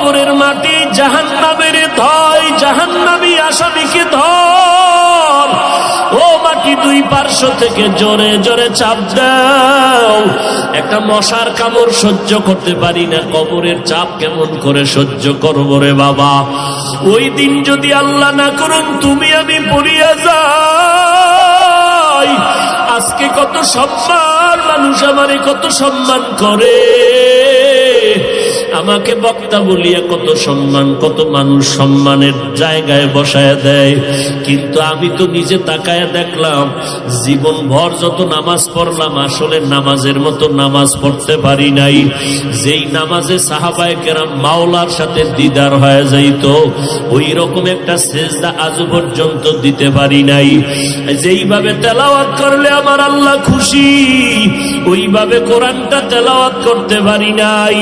কবরের মাটি জাহান্নামের ধয়, জাহান্নামী আসামিকে ধর। ও মাটি দুই পার্শ্ব থেকে জোরে জোরে চাপ দাও। একটা মশার কামড় সহ্য করতে পারি না, কবরের চাপ কেমন করে সহ্য করবো রে বাবা। ওই দিন যদি আল্লাহ না করুন তুমি আমি পড়িয়া যাই, আজকে কত সম্মান, মানুষ আমারে কত সম্মান করে, আমাকে বক্তা বলিয়া কত সম্মান, কত মানুষ সম্মানের জায়গায় বসায় দেয়। কিন্তু আমি তো নিজে তাকায় দেখলাম জীবন ভর যত নামাজ পড়লাম, আসলে নামাজের মতো নামাজ পড়তে পারি নাই। যেই নামাজে সাহাবায়ে কেরাম মাওলার সাথে দিদার হয়ে যাইত, ওই রকম একটা সেজদা আজ পর্যন্ত দিতে পারি নাই। যেইভাবে তেলাওয়াত করলে আমার আল্লাহ খুশি, ওইভাবে কোরআনটা তেলাওয়াত করতে পারি নাই।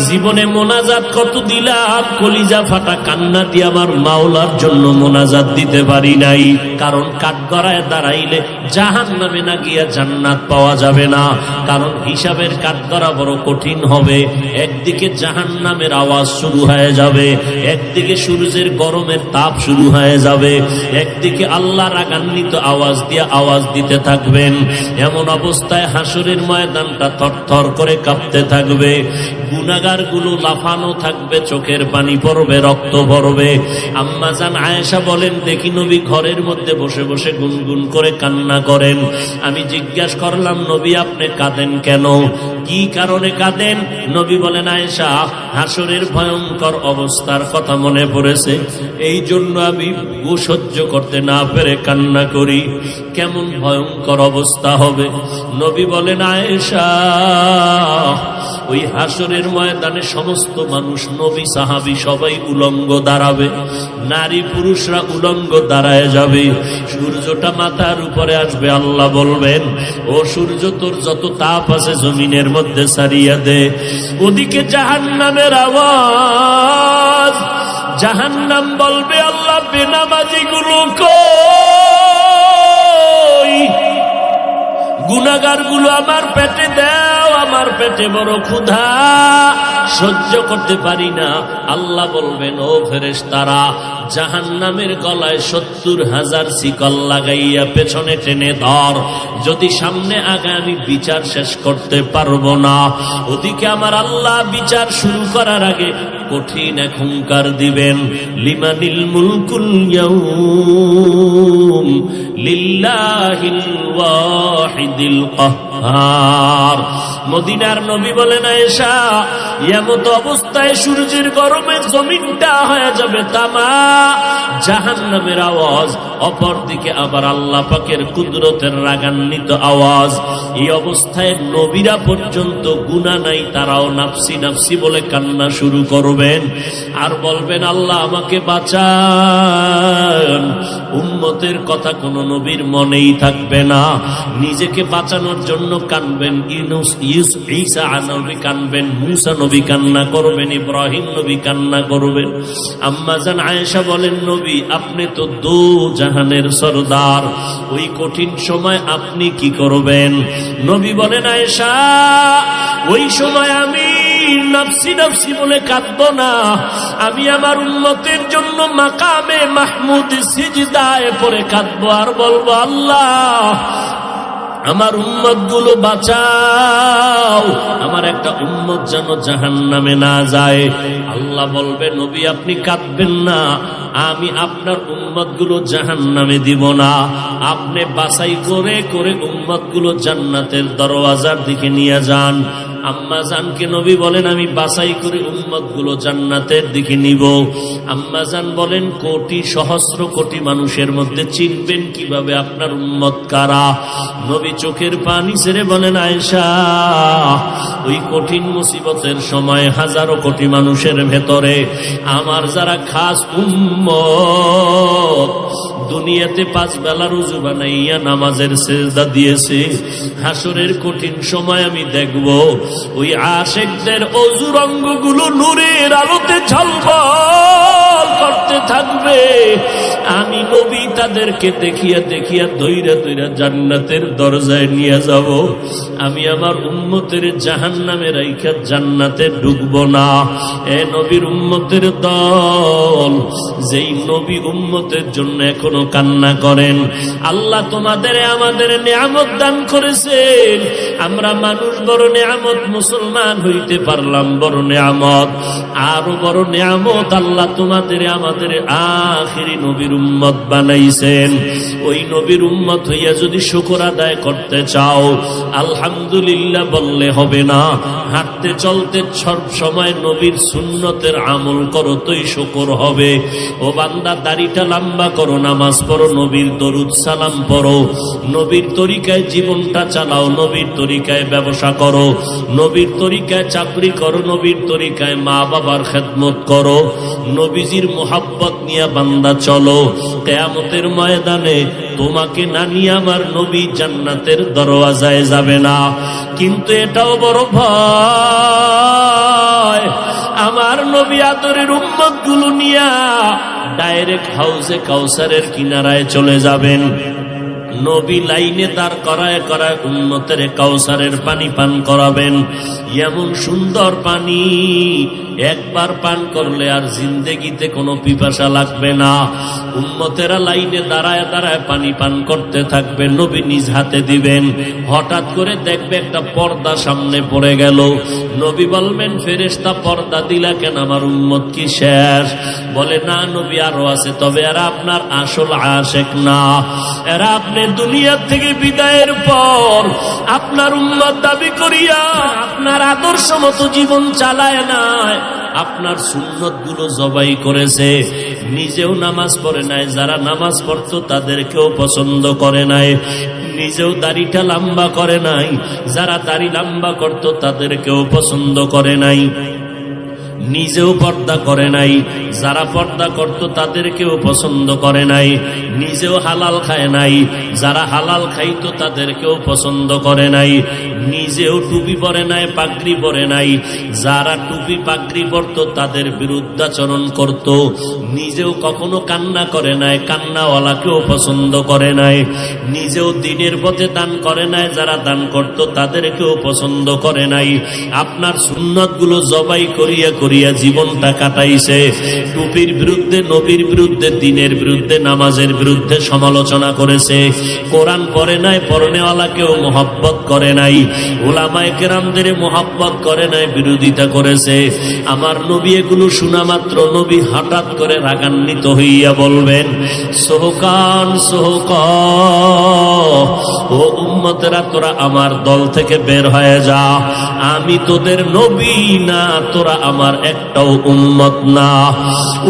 জীবনে মোনাজাত কত দিলাম, কলিজা ফাটা কান্না দিয়ে আমার মাওলার জন্য মোনাজাত দিতে পারি নাই। কারণ কাঠগড়ায় দাঁড়াইলে জাহান্নামে না গিয়া জান্নাত পাওয়া যাবে না। কারণ হিসাবের কাঠগড়া বড় কঠিন হবে। একদিকে জাহান্নামের আওয়াজ শুরু হয়ে যাবে, একদিকে সূর্যের গরমের তাপ শুরু হয়ে যাবে, একদিকে আল্লাহ রাগান্বিত আওয়াজ দিতে থাকবেন। এমন অবস্থায় হাসরের ময়দানটা থরথর করে কাঁপতে থাকবে, গুনাহগার গুলো লাফানো থাকবে, চোখের পানি পড়বে, রক্ত পড়বে। আম্মা জান আয়েশা বলেন, দেখি নবী ঘরের মধ্যে বসে বসে গুনগুন করে কান্না করেন। আমি জিজ্ঞাসা করলাম, নবী আপনি কাঁদেন কেন, কি কারণে কাঁদেন? নবী বলেন, আয়েশা হাসরের ভয়ঙ্কর অবস্থার কথা মনে পড়েছে, এই জন্য আমি সহ্য করতে না পেরে কান্না করি। কেমন ভয়ঙ্কর অবস্থা হবে? নবী বলেন, আয়েশা ওই হাসরের ময়দানে সমস্ত মানুষ, নবী সাহাবী সবাই উলঙ্গ দাঁড়াবে, নারী পুরুষরা উলঙ্গ দাঁড়ায় যাবে। সূর্যটা মাথার উপরে আসবে, আল্লাহ বলবেন, ও সূর্য তোর যত তাপ আছে জমিনের মধ্যে ছাড়িয়া দে। ওদিকে জাহান্নামের আওয়াজ, জাহান্নাম বলবে, আল্লাহ বেনামাজি গুলো কই, গুনাহগার গুলো আমার পেটে দাও, আমার পেটে বড় ক্ষুধা, সহ্য করতে পারি না। আল্লাহ বলবেন, ও ফেরেশতারা জাহান্নামের গলায় ৭০,০০০ শিকল লাগাইয়া পেছনে টেনে ধর, যদি সামনে আগে আমি বিচার শেষ করতে পারবো না। ওদিকে আমার আল্লাহ বিচার শুরু করার আগে কঠিন এক হুঙ্কার দিবেন, লিমানিল মুলকুল ইয়াউম লিল্লাহিল ওয়াহিদিল কাহ্হার। মদিনার নবী বলেন, আয়েশা এমত অবস্থায় সূর্যের গরমে জমিনটা হয়ে যাবে তামা, জাহান্নামের আওয়াজ, অপরদিকে আবার আল্লাহ পাকের কুদরতের রাগান্বিত আওয়াজ। এই অবস্থায় নবীরা পর্যন্ত গুনাহ নাই, তারাও নাফসি নাফসি বলে কান্না শুরু করবেন আর বলবেন, আল্লাহ আমাকে বাঁচান। উম্মতের কথা কোন নবীর মনেই থাকবে না, নিজেকে বাঁচানোর জন্য কানবেন। ঈসা নবী কানবেন, মুসা নবী কান্না করবেন, ইব্রাহিম নবী কান্না করবেন। আম্মা জান আয়েশা বলেন, নবী আপনি তো দো জাহানের সরদার, ওই কঠিন সময় আপনি কি করবেন? নবী বলেন, আয়েশা ওই সময় আমি নাফসি নাফসি বলে কাঁদবো না, আমি আমার উম্মতের জন্য মাকামে মাহমুদ সিজদায় পড়ে কাঁদবো আর বলবো, আল্লাহ আমার উম্মত গুলো বাঁচাও, আমার একটা উম্মত যেন জাহান্নামে না যায়। আল্লাহ বলবে, নবী আপনি কাঁদবেন না, আমি আপনার উম্মত গুলো জাহান্নামে দিব না, আপনি বাছাই করে করে উম্মত গুলো জান্নাতের দরওয়াজার দিকে নিয়ে যান। আম্মা জানকে নবী বলেন, আমি বাছাই করে উম্মত গুলো জান্নাতের দিকে নিব। আম্মা জান বলেন, কোটি সহস্র কোটি মানুষের মধ্যে চিনবেন কিভাবে আপনার উম্মত কারা? নবী চোখের পানি ছেড়ে বলেন, আয়েশা ওই কঠিন মুসিবতের সময় হাজারো কোটি মানুষের ভেতরে আমার যারা খাস উম্মত, দুনিয়াতে 5 বেলা রুজু বানাইয়া নামাজের সেজদা দিয়েছে, হাসরের কঠিন সময় আমি দেখব ওই আশিকদের অজুর অঙ্গগুলো নূরের আলোতে ঝলমল করতে হতে থাকবে। আমি নবী তাদেরকে দেখিয়া দেখিয়া দইরা দইরা জান্নাতের দরজায় নিয়ে যাব। আমি আমার উম্মতের জাহান্নামে রাইখা জান্নাতে ঢুকবো না। এ নবীর উম্মতের দল, যেই নবী উম্মতের জন্য এখনো কান্না করেন, আল্লাহ তোমাদের আমাদের নিয়ামত দান করেছেন। আমরা মানুষ বড় নিয়ামত, মুসলমান হইতে পারলাম বড় নিয়ামত। আরো বড় নিয়ামত আল্লাহ তোমাদের আমাদের আখিরি নবীর উম্মত বানাইছেন। ওই নবীর উম্মত হইয়া যদি শুকর আদায় করতে চাও, আলহামদুলিল্লাহ বললে হবে না। হাঁটতে চলতে সব সময় নবীর সুন্নতের আমল করো, তোই শুকর হবে। ও বান্দা, দাড়িটা লম্বা করো, নামাজ পড়ো, নবীর দরুদ সালাম পড়ো, নবীর তরিকায় জীবনটা চালাও, নবীর তরিকায় ব্যবসা করো, নবীর তরিকায় চাকরি করো, নবীর তরিকায় মা বাবার খেদমত করো, নবীজির মোহাব্বত নিয়ে বান্দা চলো। কিয়ামতের ময়দানে তোমাকে না নিয়ে আমার নবী জান্নাতের দরওয়াজায় যাবে না। কিন্তু এটাও বড় ভয়, আমার নবী আদরের উম্মত গুলো নিয়া ডাইরেক্ট হাউজে কাউসারের কিনারায় চলে যাবেন। নবী লাইনে দাঁড় করায় করায় উম্মতের কাউসারের পানি পান করাবেন। এমন সুন্দর পানি, একবার পান করলে আর জিন্দেগিতে কোনো পিপাসা লাগবে না। উম্মতেরা লাইনে দাঁড়ায় দাঁড়ায় পানি পান করতে থাকবে, নবী নিজ হাতে দিবেন। হঠাৎ করে দেখবে একটা পর্দা সামনে পড়ে গেল। নবী বলবেন, ফেরেশতা পর্দা দিলা কেন, আমার উম্মত কি শেষ? বলে, না নবী আরো আছে, তবে এরা আপনার আসল আশেক না। এরা আপনি দুনিয়া থেকে বিদায়ের পর আপনার উম্মত দাবি করিয়া আপনার আদর্শ মতো জীবন চালায় নাই, আপনার সুন্নত গুলো জবাই করেছে। নিজেও নামাজ পড়ে নাই, যারা নামাজ পড়তো তাদেরকেও পছন্দ করে নাই। নিজেও দাড়িটা লম্বা করে নাই, যারা দাড়ি লম্বা করতো তাদেরকেও পছন্দ করে নাই। নিজেও পর্দা করে নাই, যারা পর্দা করত তাদেরকেও পছন্দ করে নাই। নিজেও হালাল খায় নাই, যারা হালাল খাইতো তাদেরকেও পছন্দ করে নাই। নিজেও টুপি পরে নাই, পাগড়ি পরে নাই, যারা টুপি পাগড়ি পরতো তাদের বিরুদ্ধাচরণ করত। নিজেও কখনো কান্না করে নাই, কান্নাওয়ালাকেও পছন্দ করে নাই। নিজেও দিনের পথে দান করে নাই, যারা দান করত তাদেরকেও পছন্দ করে নাই। আপনার সুন্নত গুলো জবাই করিয়া করিয়া জীবনটা কাটাইছে। টুপির বিরুদ্ধে, নবীর বিরুদ্ধে, দিনের বিরুদ্ধে, নামাজের বিরুদ্ধে সমালোচনা করেছে। কোরআন পড়ে নাই, পড়নেওয়ালাকেও মোহাব্বত করে নাই, উলামায়ে কেরামদের মোহাব্বত করে নাই, বিরোধিতা করেছে। আমার নবী এগুলো শোনা মাত্র নবী হঠাৎ করে রাগান্বিত হইয়া বলবেন, সোহকান সোহক, ও উম্মতেরা তোরা আমার দল থেকে বের হয়ে যা। আমি তোদের নবী না, তোরা আমার একটাও উম্মত না।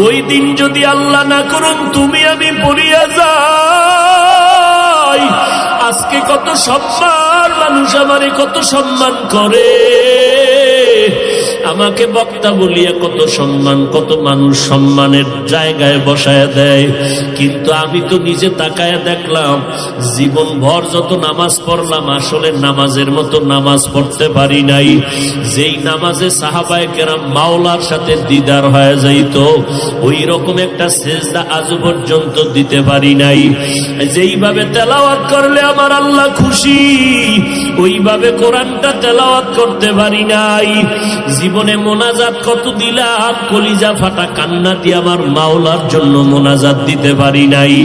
ওই দিন যদি আল্লাহ না করুন তুমি আমি পড়িয়া যাই, আজকে কত সম্মান, মানুষ আমারে কত সম্মান করে, আমাকে বক্তা বলিয়া কত সম্মান, কত মানুষ সম্মানের জায়গায় বসায় দেয়। কিন্তু আমি তো নিজে তাকায় দেখলাম, জীবন ভর যত নামাজ পড়লাম, আসলে নামাজের মতো নামাজ পড়তে পারি নাই। যেই নামাজে সাহাবায়ে কেরাম মাওলার সাথে দিদার হয়ে যাইত, ওই রকম একটা সেজদা আজ পর্যন্ত দিতে পারি নাই। যেইভাবে তেলাওয়াত করলে আমার আল্লাহ খুশি, ওইভাবে কোরআনটা তেলাওয়াত করতে পারি নাই। জীবনে মোনাজাত কত দিলাম, কলিজা ফাটা কান্না দিয়ে আমার মাওলার জন্য মোনাজাত দিতে পারি নাই।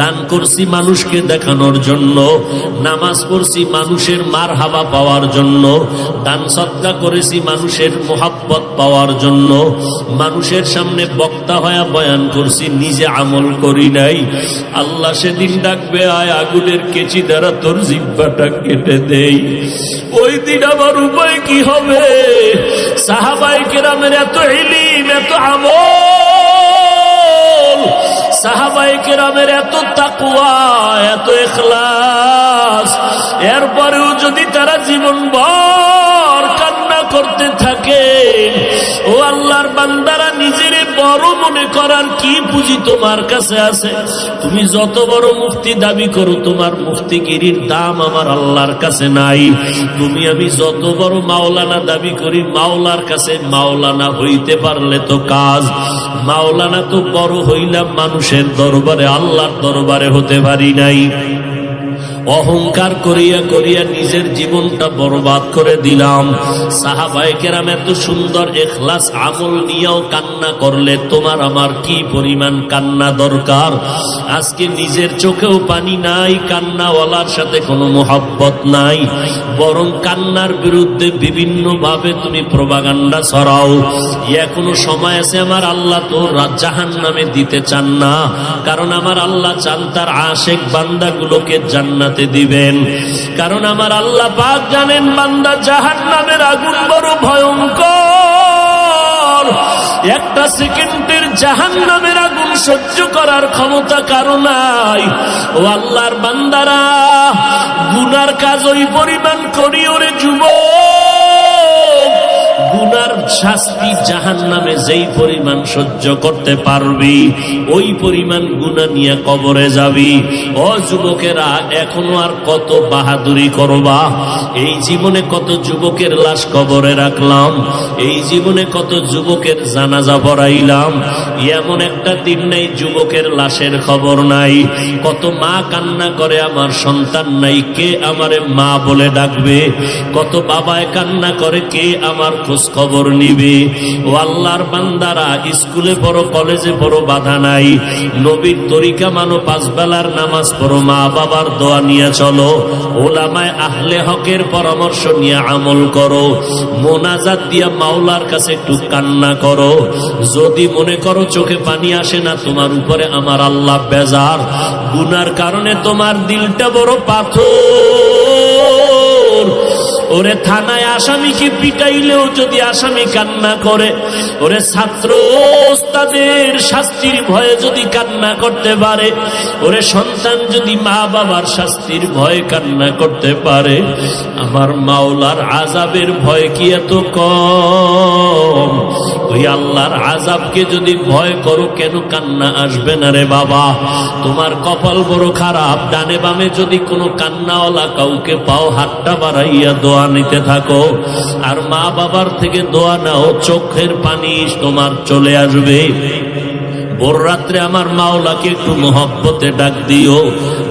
দান করছি মানুষকে দেখানোর জন্য, নামাজ পড়ছি মানুষের মারহাবা পাওয়ার জন্য, দান সদকা করেছি মানুষের মোহাব্বত পাওয়ার জন্য, মানুষের সামনে বক্তা হয়ে বয়ান করছি, নিজে আমল করি নাই। আল্লাহ সেদিন ডাকবে, আয় আগুনের কেচি দ্বারা তোর জিহ্বাটা কেটে দেই। ওই দিন আমার উপায় কি হবে? সাহাবায়ে কেরামের এত ইলম, এত আমল, সাহাবায়ে কেরামের এত তাকওয়া, এত ইখলাস, এরপরেও যদি তারা জীবনভর কান্না করতে থাকে, ও আল্লাহর বান্দারা, নিজেরে বড় মনে করার কি পুঁজি তোমার কাছে আছে? তুমি যত বড় মুফতি দাবি করো, তোমার মুফতিগিরির দাম আমার আল্লাহর কাছে নাই। তুমি আমি যত বড় মাওলানা দাবি করি, মাওলার কাছে মাওলানা হইতে পারলে তো কাজ, মাওলানা তো বড় হইলাম মানুষের দরবারে, আল্লাহর দরবারে হতে পারি নাই। অহংকার করিয়া করিয়া নিজের জীবনটা বরবাদ করে দিলাম। সাহাবায়ে কেরাম এত সুন্দর ইখলাস আমল নিয়েও কান্না করলে তোমার আমার কি পরিমাণ কান্না দরকার। আজকে নিজের চোখেও পানি নাই, কান্নাওয়ালার সাথে কোনো মোহাব্বত নাই, বরং কান্নার বিরুদ্ধে বিভিন্ন ভাবে তুমি প্রপাগান্ডা ছড়াও। এখনো সময় আছে, আমার আল্লাহ তো জাহান্নামে দিতে চান না, কারণ আমার আল্লাহ চান তার আশেক বান্দাগুলোকে জান্নাতে দিবেন। কারণ আমার আল্লাহ পাক জানেন বান্দা জাহান্নামের আগুন বড় ভয়ঙ্কর। একটা সেকেন্ডের জাহান্নামের আগুন সহ্য করার ক্ষমতা কারো নাই। ও আল্লাহর বান্দারা, গুনার কাজ ওই পরিমাণ করি ওরে যুবক, গুনার শাস্তি জাহান্নামে যেই পরিমাণ সহ্য করতে পারবি ওই পরিমাণ গুনাহ নিয়ে কবরে যাবি। ও যুবকেরা, এখনো আর কত বাহাদুরি করবা? এই জীবনে কত যুবকের লাশ কবরে রাখলাম, এই জীবনে কত যুবকের জানাজা পড়াইলাম, এমন একটা দিন নেই যুবকের লাশের খবর নাই। কত মা কান্না করে আমার সন্তান নাই, কে আমারে মা বলে ডাকবে? কত বাবায় কান্না করে, কে আমার খোঁজ খবর নিবে? ও আল্লাহর বান্দারা, স্কুলে পড়ো কলেজে পড়ো বাধা নাই, নবীর তরিকা মানো, পাঁচ বেলার নামাজ পড়ো, মা বাবার দোয়া নিয়ে চলো, ওলামায়ে আহলে হকের পরামর্শ নিয়ে আমল করো, মোনাজাত দিয়া মাওলার কাছে একটু কান্না করো। যদি মনে করো চোখে পানি আসে না, তোমার উপরে আমার আল্লাহ বেজার, গুনার কারণে তোমার দিলটা বড় পাথর। ওরে থানায় আসামিকে পিটাইলেও যদি আসামি কান্না করে, ওরে ছাত্র ওস্তাদের শাস্তির ভয়ে যদি কান্না করতে পারে, ওরে সন্তান যদি মা বাবার শাস্তির ভয়ে কান্না করতে পারে, আমার মাওলার আযাবের ভয় কি এত কম? ওই আল্লাহর আযাবকে যদি ভয় করো, কেন কান্না আসবে না রে বাবা? তোমার কপাল বড় খারাপ, ডানে বামে যদি কোনো কান্নাওয়ালা কাউকে পাও, হাতটা বাড়াইয়া দোয়া নিতে থাকো। আর মা বাবার থেকে দোয়া নাও, চোখের পানি তোমার চলে আসবে। ভোর রাত্রে আমার মাওলাকে একটু মোহব্বতে ডাক দিও,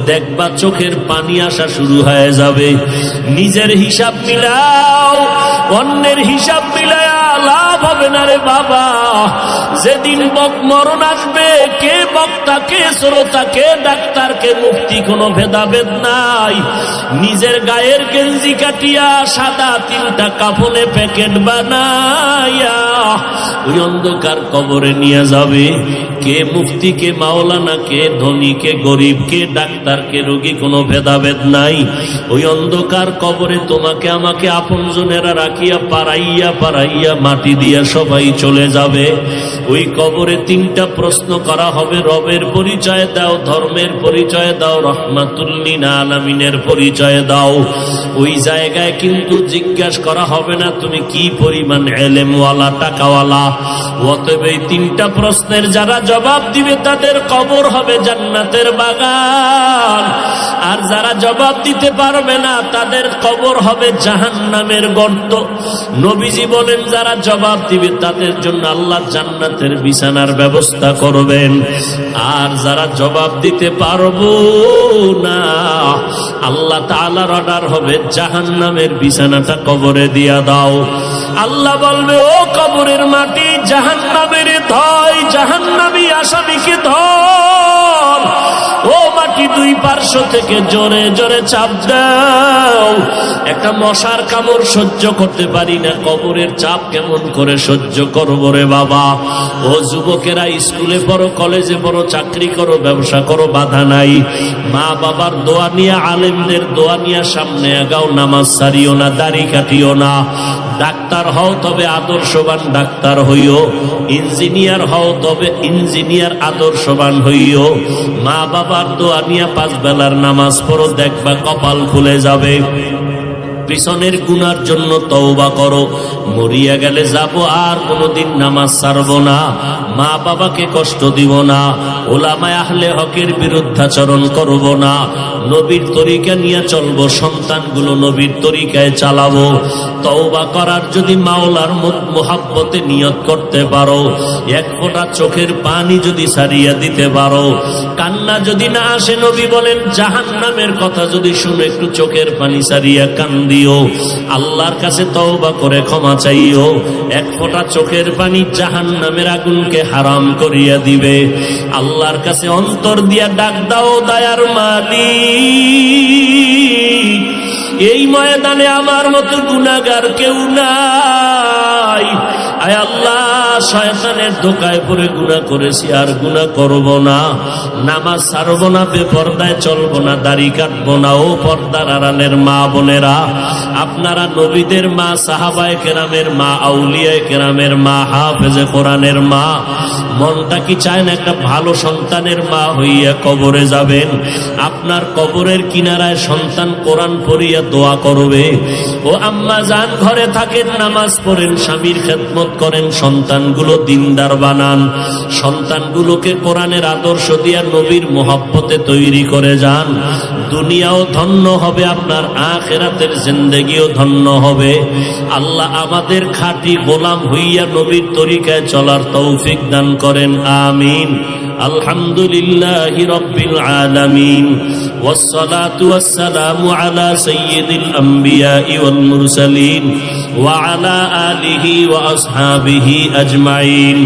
দেখবা চোখের পানি আসা শুরু হয়ে যাবে। নিজের হিসাব মিলাও, অন্যের হিসাব মিলায়া লাভ হবে না রে বাবা। যেদিন মরণ আসবে, কে বক্তা, কে শ্রোতা, কে ডাক্তার, কে মুফতি, কোনো ভেদাভেদ নাই। নিজের গায়ের গেঞ্জি কাটিয়া সাদা তিনটা কাফনে প্যাকেট বানাইয়া ওই অন্ধকার কবরে নিয়ে যাবে। কে মুফতি, কে মাওলানা, কে ধনী, কে গরিব, কে ডাক্তার, কে রোগী, কোনো ভেদাভেদ নাই। ওই অন্ধকার কবরে তোমাকে আমাকে আপনজনেরা রাখিয়া পাড়াইয়া পাড়াইয়া মাটি দিয়া সবাই চলে যাবে। ওই কবরে তিনটা প্রশ্ন করা হবে, রবের পরিচয় দাও, ধর্মের পরিচয় দাও, রহমাতুল্লিল আলামিনের পরিচয় দাও। ওই জায়গায় কিন্তু জিজ্ঞাসা করা হবে না তুমি কি পরিমাণ এলেমওয়ালা, টাকাওয়ালা। অতএব এই তিনটা প্রশ্নের যারা জবাব দিবে তাদের কবর হবে জান্নাতের বাগান, আর যারা জবাব দিতে পারবে না তাদের কবর হবে জাহান্নামের গর্ত। নবীজি বলেন যারা জবাব দিবে তাদের জন্য আল্লাহ জান্নাতের বিছানার ব্যবস্থা করবেন, আর যারা জবাব দিতে পারবো না আল্লাহ তাআলার অর্ডার হবে জাহান্নামের বিছানাটা কবরে দিয়া দাও। আল্লাহ বলবে, ও কবরের মাটি, জাহান্নামের ধয়, জাহান্নামী আসামিকে ধর। ও মাটি, দুই পার্শ্ব থেকে জোরে জোরে চাপ দাও। একটা মশার কামড় সহ্য করতে পারি না, কবরের চাপ কেমন করে সহ্য করবো রে বাবা? ও যুবকেরা, স্কুলে পড়ো, কলেজে পড়ো, চাকরি করো, ব্যবসা করো, বাধা নাই। মা বাবার দোয়া নিয়ে, আলেমদের দোয়া নিয়ে সামনে আগাও, নামাজ ছাড়িও না, দাড়ি কাটিও না। ডাক্তার হও তবে আদর্শবান ডাক্তার হইও, ইঞ্জিনিয়ার হও তবে ইঞ্জিনিয়ার আদর্শবান হইও। মা বাবার দোয়া নিয়ে পাঁচ বেলার নামাজ পড়ো, দেখবা কপাল খুলে যাবে। পিছনের গুনার জন্য তওবা করো, মরিয়া গেলে যাব আর কোনোদিন নামাজ ছাড়বো না, মা বাবাকে কষ্ট দিব না, ওলামায়ে আহলে হকের বিরুদ্ধাচরণ করব না, নবীর তরিকা নিয়ে চলবো, সন্তানগুলো নবীর তরিকায় চালাবো। তওবা করার যদি মাওলার মুহাব্বতে নিয়ত করতে পারো, এক ফোঁটা চোখের পানি যদি ছাড়িয়ে দিতে পারো, কান্না যদি না আসে, নবী বলেন জাহান্নামের কথা যদি শুনে একটু চোখের পানি ছাড়িয়া কান্দিও, আল্লাহর কাছে তওবা করে ক্ষমা চাইও, এক ফোঁটা চোখের পানি জাহান্নামের আগুনকে হারাম করিয়া দিবে। আল্লাহর কাছে অন্তর দিয়া ডাক দাও, দয়ার মালিক, এই ময়দানে আমার মতো গুনাহগার কেউ নাই। আয় আল্লাহ, শয়তানের ধোকায় পড়ে গুনাহ করেছি, আর গুনাহ করব না। নামাজ ছাড়বো না, বেপরদায় চলবো না, দাড়ি কাটবো না। ও পর্দার আড়ালের মা বোনেরা, আপনারা নবীদের মা, সাহাবায়ে কেরামের মা, আউলিয়ায়ে কেরামের মা, হাফেজে কোরআনের মা, মনটা কি চায় না একটা ভালো সন্তানের মা হইয়া কবরে যাবেন? আপনার কবরের কিনারায় সন্তান কোরআন পড়িয়া দোয়া করবে। ও আম্মা জান, ঘরে থাকেন, নামাজ পড়েন, স্বামীর খেদমত করেন, সন্তানগুলো দিনদার বানান, সন্তানগুলোকে কোরআনের আদর্শ দিয়া নবীর মোহাব্বতে তৈরি করে যান। দুনিয়াও ধন্য হবে, আপনার আখিরাতের জিন্দেগিও ধন্য হবে। আল্লাহ আমাদের খাঁটি গোলাম হইয়া নবীর তরিকায় চলার তৌফিক দান করেন, আমিন। আলহামদুলিল্লাহি রাব্বিল আলামিন, ওয়াসসালাতু ওয়াসসালামু আলা সাইয়্যিদিল আমবিয়া ওয়াল মুরসালিন ওয়া আলা আলিহি ওয়া আসহাবিহি আজমাইন।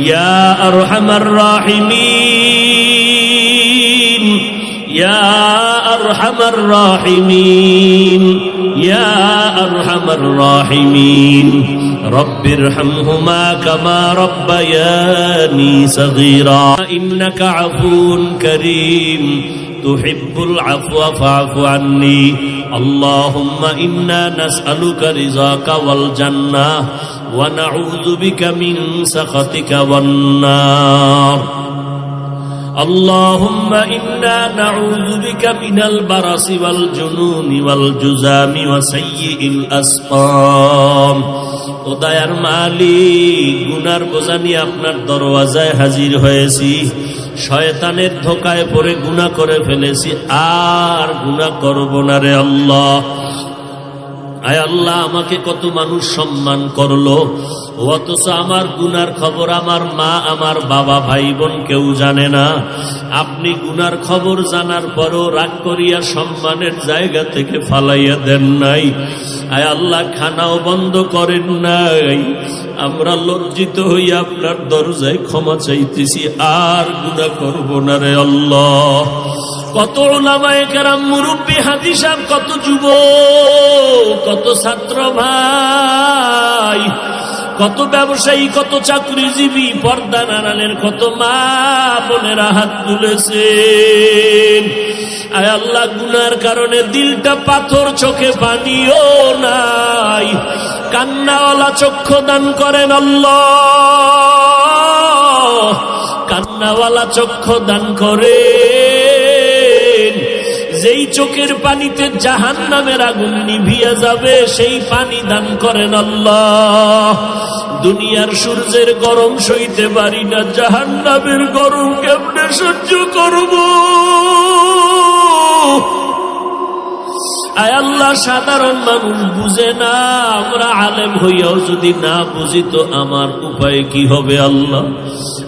ইয়া আরহামার রাহিমিন, ইয়া আরহামার রাহিমিন, ইয়া আরহামার রাহিমিন। রব্বিরহামহুমা কামা রব্বায়ানি সগীরা। ইন্নাকা আফুন কারীম তুহিব্বুল আফওয়া ফা'ফু আন্নি। আল্লাহুম্মা ইন্না নাসআলুকা রিযাকা ওয়াল জান্নাহ ওয়া নাউযু বিকা মিন সাখাতিকা ওয়ান নার। اللهم إنا نعوذ بك من البرص والجنون والجذام وسيء الأسقام। ও দয়ার মালিক, গুনার বোঝা নিয়ে আপনার দরওয়াজায় হাজির হয়েছি, শয়তানের ধোকায় পড়ে গুনাহ করে ফেলেছি, আর গুনাহ করব না রে আল্লাহ। আয় আল্লাহ, আমাকে কত মানুষ সম্মান করলো, অথচ আমার গুনার খবর আমার মা, আমার বাবা, ভাই বোন কেউ জানে না। আপনি গুনার খবর জানার পরও রাগ করিয়া সম্মানের জায়গা থেকে ফালাইয়া দেন নাই। আয় আল্লাহ, খানাও বন্ধ করেন নাই। আমরা লজ্জিত হইয়া আপনার দরজায় ক্ষমা চাইতেছি, আর গুনাহ করব না রে আল্লাহ। কত উলামায়ে কেরাম, মুরব্বী হাজী সাহেব, কত যুবক, কত ছাত্র ভাই, কত ব্যবসায়ী, কত চাকরিজীবী, পর্দার আড়ালের কত মা বোনেরা হাত তুলেছেন। আয় আল্লাহ, গুনার কারণে দিলটা পাথর, চোখে পানিও নাই, কান্নাওয়ালা চক্ষু দান করেন আল্লাহ, কান্নাওয়ালা চক্ষু দান করেন। যেই চোখের পানিতে জাহান্নামের আগুন নিভিয়া যাবে, সেই পানি দান করেন আল্লাহ। দুনিয়ার সূর্যের গরম সইতে পারি না, জাহান্নামের গরম কেমনে সহ্য করব? আয় আল্লাহ, সাধারণ মানুষ বুঝে না, আমরা আলেম হইয়াও যদি না বুঝি তো আমার উপায় কি হবে আল্লাহ?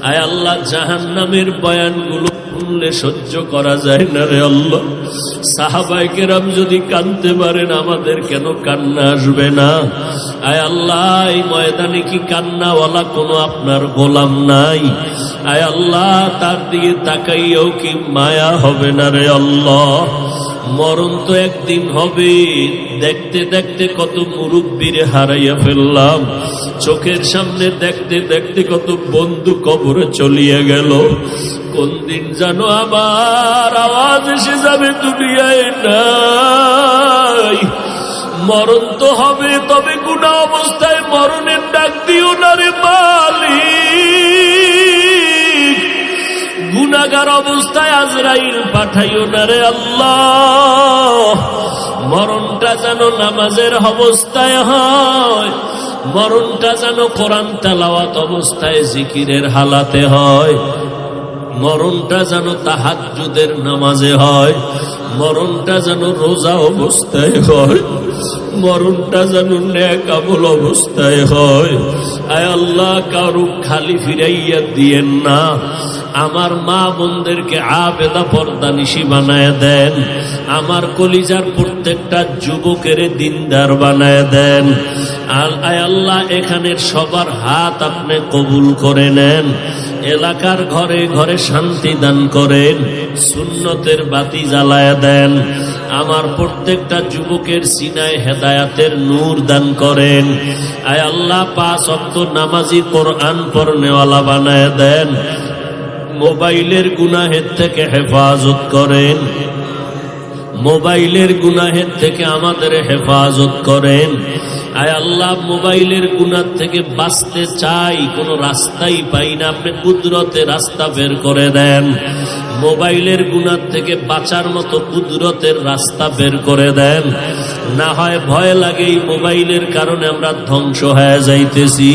আয় আল্লাহ, জাহান্নামের বয়ানগুলো শুনলে সহ্য করা যায় না রে আল্লাহ। সাহাবায়ে কেরাম যদি কাঁদতে পারেন, আমাদের কেন কান্না আসবে না? আয় আল্লাহ, এই ময়দানে কি কান্নাওয়ালা কোনো আপনার গোলাম নাই? আয় আল্লাহ, তার দিকে তাকাইয়াও কি মায়া হবে না রে আল্লাহ? মরণ তো একদিন হবে। দেখতে দেখতে কত মুরব্বীরে হারাইয়া ফেললাম, চোখের সামনে দেখতে দেখতে কত বন্ধু কবরে চলিয়া গেল। কোন দিন জানো আমার আওয়াজ এসে যাবে দুনিয়ায় নাই। মরণ তো হবে, তবে গুনাহ অবস্থায় মরণের ডাক দিও না রে মালিক। গুনাহগার অবস্থায় আজরাইল পাঠাইও না রে আল্লাহ। মরণটা যেন নামাজের অবস্থায় হয়, মরণটা যেন কোরআন তেলাওয়াত অবস্থায়, জিকিরের হালাতে হয়, মরণটা যেন তাহাজ্জুদের নামাজে হয়, মরণটা যেন রোজা অবস্থায় হয়, মরণটা যেন নেক আমল অবস্থায় হয়। আয় আল্লাহ, কারু খালি ফিরাইয়া দিয়েন না। আমার মা বোনদেরকে আবেদা পর্দানিশী বানায় দেন। আমার কলিজার প্রত্যেকটা যুবকের দিনদার বানায় দেন। আয় আল্লাহ, এখানের সবার হাত আপনি কবুল করে নেন। এলাকার ঘরে ঘরে শান্তি দান করেন, সুন্নতের বাতি জ্বালায় দেন। আমার প্রত্যেকটা যুবকের সিনায় হেদায়াতের নূর দান করেন। আয় আল্লাহ, 5 ওয়াক্ত নামাজি কোরআন পড়নেওয়ালা বানায় দেন। মোবাইলের গুনাহের থেকে হেফাজত করেন, মোবাইলের গুনাহের থেকে আমাদের হেফাজত করেন। আয় আল্লাহ, মোবাইলের গুনাহ থেকে বাঁচতে চাই, কোনো রাস্তাই পাই না, আপনি কুদরতে রাস্তা বের করে দেন। মোবাইলের গুনাহ থেকে বাঁচার মতো কুদরতের রাস্তা বের করে দেন। না হয় ভয় লাগে এই মোবাইলের কারণে আমরা ধ্বংস হয়ে যাইতেছি।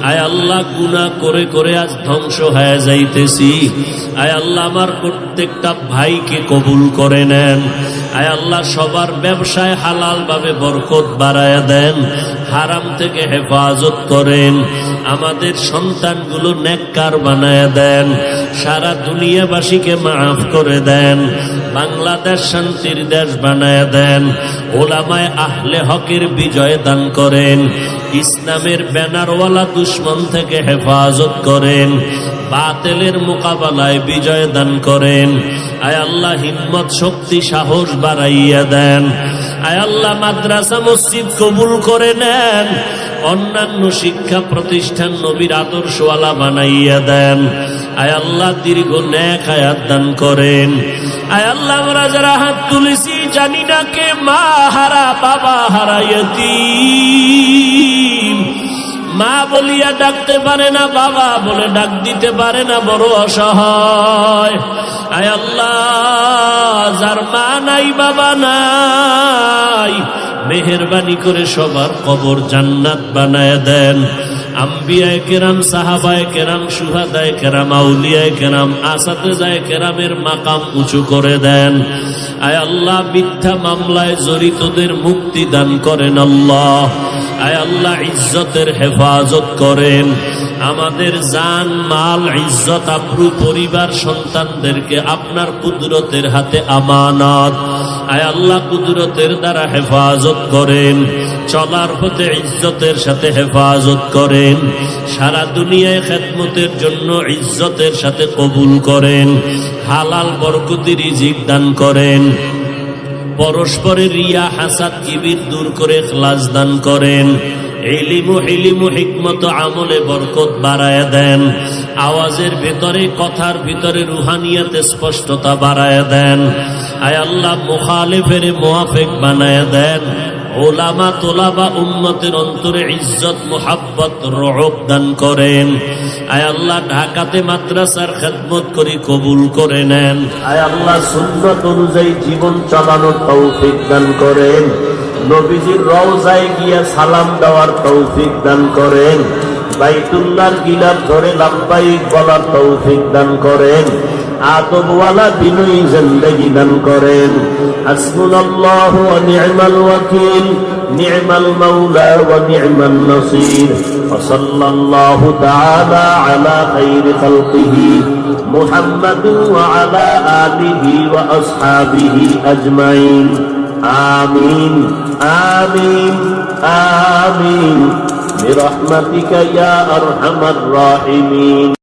আয় আল্লাহ, গুনাহ করে করে আজ ধ্বংস হয়ে যাইতেছি। আয় আল্লাহ, আমার প্রত্যেকটা ভাইকে কবুল করে নেন। আয় আল্লাহ, সবার ব্যবসায় হালাল ভাবে বরকত বাড়ায় দেন, হারাম থেকে হেফাজত করেন। আমাদের সন্তানগুলো নেককার বানায় দেন, সারা দুনিয়াবাসীকে মাফ করে দেন। বাংলাদেশ শান্তির দেশ বানায় দেন। ওলামায়ে আহলে হকের বিজয় দান করেন। ইসলামের ব্যানারওয়ালা দুশ্মন থেকে হেফাজত করেন। বাতিলের মোকাবেলায় বিজয় দান করেন। আয় আল্লাহ, হিম্মত শক্তি সাহস বাড়াইয়া দেন। আয় আল্লাহ, মাদ্রাসা মসজিদ কবুল করে নেন। অন্যান্য শিক্ষা প্রতিষ্ঠান নবীর আদর্শওয়ালা বানাইয়া দেন। আয় আল্লাহ, দীর্ঘ নেক হায়াত দান করেন। আয় আল্লাহ, আমরা যারা হাত তুলেছি জানি না কে মা হারা, বাবা হারা, ইয়তীম, মা বলিয়া ডাকতে পারে না, বাবা বলে ডাক দিতে পারে না, বড় অসহায়। আয় আল্লাহ, যার মা নাই বাবা নাই, মেহেরবানি করে সবার কবর জান্নাত বানায় দেন। আম্বিয়ায়ে কেরাম, সাহাবায়ে কেরাম, শুহাদায়ে কেরাম, আউলিয়ায়ে কেরাম, আসাতেজায়ে কেরামের মাকাম উঁচু করে দেন। আয় আল্লাহ, মিথ্যা মামলায় জড়িতদের মুক্তি দান করেন আল্লাহ। আয় আল্লাহ, ইজ্জতের হেফাজত করেন। আমাদের জান মাল ইজ্জত আব্রু পরিবার সন্তানদেরকে আপনার কুদরতের হাতে আমানত। আয় আল্লাহ, কুদরতের দ্বারা হেফাজত করেন। চলার পথে ইজ্জতের সাথে হেফাজত করেন। সারা দুনিয়ায় খেদমতের জন্য ইজ্জতের সাথে কবুল করেন। হালাল বরকতি রিজিক দান করেন। পরস্পরের রিয়া হাসাদ কিবির দূর করে ইখলাস দান করেন। ইলম হিকমত আমলে বরকত বাড়ায় দেন। আওয়াজের ভিতরে, কথার ভিতরে রুহানিয়াতে স্পষ্টতা বাড়ায় দেন। আয় আল্লাহ, মুখালিফের মুওয়াফিক বানায় দেন। ওলামা তোলাবা উম্মতের অন্তরে ইজ্জত মুহাব্বত রহব দান করেন। আয় আল্লাহ, ঢাকাতে মাদ্রাসার খেদমত করি কবুল করে নেন। আয় আল্লাহ, সুন্নাত অনুযায়ী জীবন চালানোর তৌফিক দান করেন। নবীজির রওজায় গিয়া সালাম দেওয়ার তৌফিক দান করেন। বাইতুল্লাহর গিলাফ ধরে লাব্বাইক বলার তৌফিক দান করেন। আদবওয়ালা বিনয়ী জিন্দেগি দান করেন। হাসবুনাল্লাহু ওয়া নি'মাল ওয়াকিল, নি'মাল মাওলা ওয়া নি'মান নাসির। ওয়া সাল্লাল্লাহু তাআলা আলা খাইরি খালকিহি মুহাম্মাদিন ওয়া আলা আলিহি ওয়া আসহাবিহি আজমাইন। আমিন আমিন আমিন বিরহমাতিকা ইয়া আরহামার রাহিমিন।